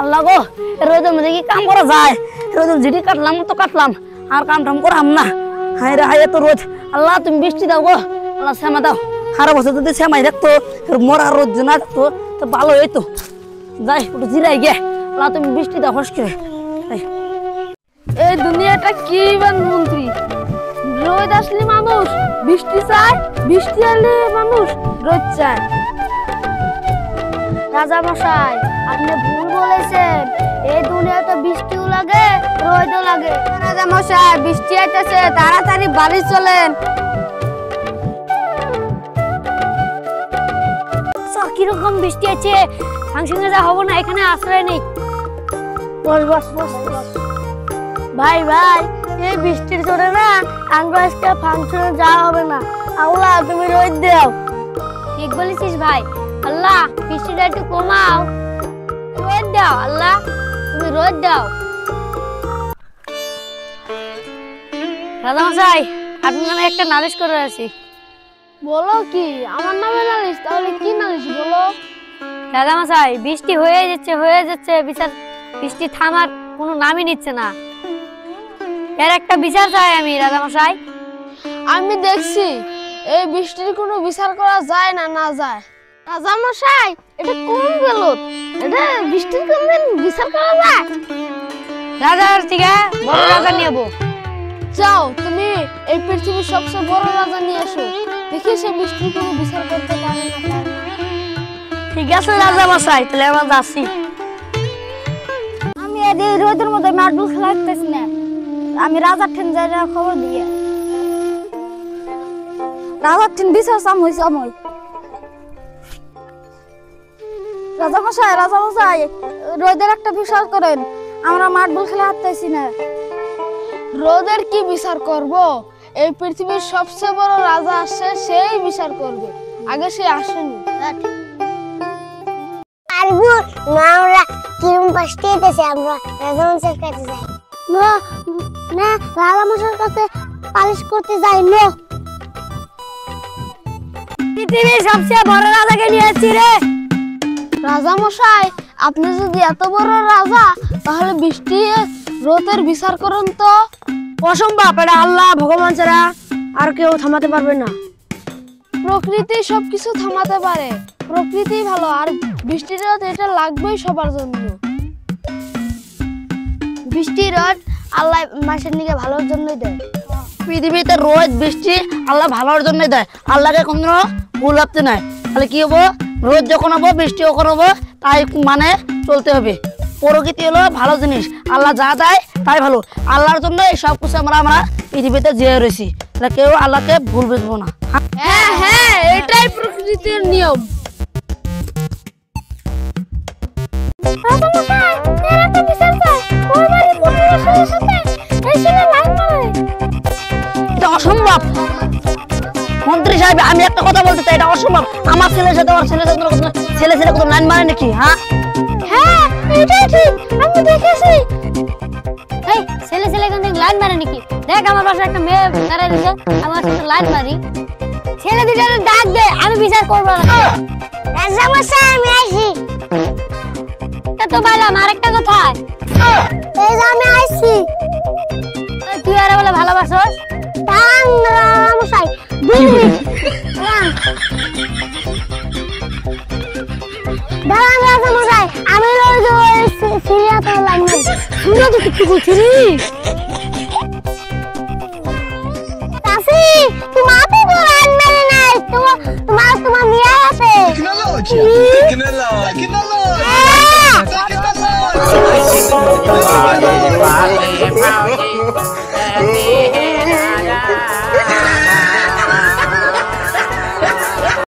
আল্লাহ গো, রোদের মধ্যে কি কাম করা যায়? রোদের ঝিটি কাটলাম তো কাটলাম, আর কাম টাম করাম না। হায় রে হায়, এত রোদ। আল্লাহ তুমি বৃষ্টি দাও গো, আল্লাহ শ্যামা দাও। সারা বছর যদি শ্যামাই থাকতো, মরা রোদ না থাকতো তো ভালো হইতো। যাই একটু জিরাই গে, আল্লাহ তুমি বৃষ্টি দাও হস করে। এই দুনিয়াটা কি মন্ত্রী, রোদ আসলে মানুষ বৃষ্টি চায়, বৃষ্টি এলে মানুষ রোদ চায়। রাজা মশাই, আপনি ভুল বলেছেন। এই দুনিয়াতে বৃষ্টিও লাগে, রোদও লাগে। রাজা মশাই, বৃষ্টি আইতেছে, তাড়াতাড়ি বাড়ি চলেন। কিরকম বৃষ্টি আছে, ফাংশনে যা হবো না, এখানে আশ্রয় নেই। বস বস বস বস। ভাই ভাই, এই বৃষ্টির জন্য না আমরা আজকে ফাংশনে যাওয়া হবে না। আল্লাহ তুমি রোদ দাও। ঠিক বলেছিস ভাই, আল্লাহ বৃষ্টিটা একটু কমাও, রোদ দাও। আল্লাহ তুমি রোদ দাও। রাজা মশাই, আপনার নামে একটা নালিশ করে আছি। বলো কি? আমার নামে নালিশ? তাহলে কি নালিশ বলো। রাজা মশাই, বৃষ্টি হয়ে যাচ্ছে বিচার, বৃষ্টি থামার কোনো নামই নিচ্ছে না। এর একটা বিচার চাই আমি রাজা মশাই। আমি দেখছি এই বৃষ্টির কোনো বিচার করা যায় না, না যায়। রাজা মশাই, এটা কোন গেলত? এটা বৃষ্টির কোনদিন বিচার করা যায়? রাজার থেকে বড় রাজা নেব। যাও, তুমি এই পৃথিবীর সবচেয়ে বড় রাজা নিয়ে এসো, দেখি সে বৃষ্টির কোনো বিচার করতে পারে না। ঠিক আছে রাজা মশাই, তাহলে আমরা যাচ্ছি। আমি এই রোদের মধ্যে মার্বেল খেলাতেছি না, আমি রাজার ঠেন যাই খবর দিয়ে। রাজার ঠেন বিচার সাময় সাময়। রাজা মশাই, রোদের একটা বিচার করেন, আমরা মার্বেল খেলা হাঁটতেছি না। রোদের কি বিচার করব? এই পৃথিবীর সবচেয়ে বড় রাজা আসছে, সেই বিচার করবে। আগে সে আসেনি। আমরা কিরম কষ্ট হইতেছে, আমরা রাজা মশাইয়ের কাছে যাই না, না রাজা মশাইয়ের কাছে পালিশ করতে যাই না। পৃথিবীর সবচেয়ে বড় রাজাকে নিয়েছি রে। রাজা মশাই, আপনি যদি এত বড় রাজা, তাহলে বৃষ্টি রোদের বিচার করুন তো। অসম্ভব, এটা আল্লাহ ভগবান ছাড়া আর কেউ থামাতে পারবে না। প্রকৃতি সবকিছু থামাতে পারে, প্রকৃতি ভালো, আর বৃষ্টির রোদ এটা লাগবেই সবার জন্য। বৃষ্টির রোদ আল্লাহ মাসের নিকে ভালোর জন্যই দেয়। পৃথিবীতে রোদ বৃষ্টি আল্লাহ ভালোর জন্য দেয়, আল্লাহকে কোনো ভুল ভাবতে নাই। তাহলে কি হবো? রোদ যখন হবো, বৃষ্টি যখন হবো, তাই মানে চলতে হবে। প্রকৃতি হলো ভালো জিনিস, আল্লাহ যা দেয় তাই ভালো। আল্লাহর জন্য এই সব কিছু আমরা পৃথিবীতে জিয়ে রয়েছি, তাহলে কেউ আল্লাহকে ভুল বুঝবো না। হ্যাঁ হ্যাঁ, এটাই প্রকৃতির নিয়ম। অসম্ভব মন্ত্রী সাহেব, আমি একটা কথা বলতে চাই, এটা অসম্ভব। আমার ছেলের সাথে আমার ছেলে কোনো লাইন মানে নাকি? হ্যাঁ এটাই ঠিক, আমি দেখেছি। এই ছেলে কিন্তু লাইন মারে নাকি? দেখ আমার পাশে একটা মেয়ে দাঁড়ায় রয়েছে, আমার সাথে লাইন মারি। ছেলে দুজনে ডাক দে, আমি বিচার করবো না। রাজা মশাই, আমি আসি। তো বললাম আরেকটা কথা, এই যে আমি আসছি। তুই আরে বলে ভালোবাসোস? রাজা মশাই, 2 মিনিট দাঁড়ান। রাজা মশাই, আমি সিরিয়াতে লাইন মারি। তুই তো কিছু বলছিস রে? চাচি, তোমার তো লাইন মারি নাই, তোমার মেয়ে আছে। Kinala!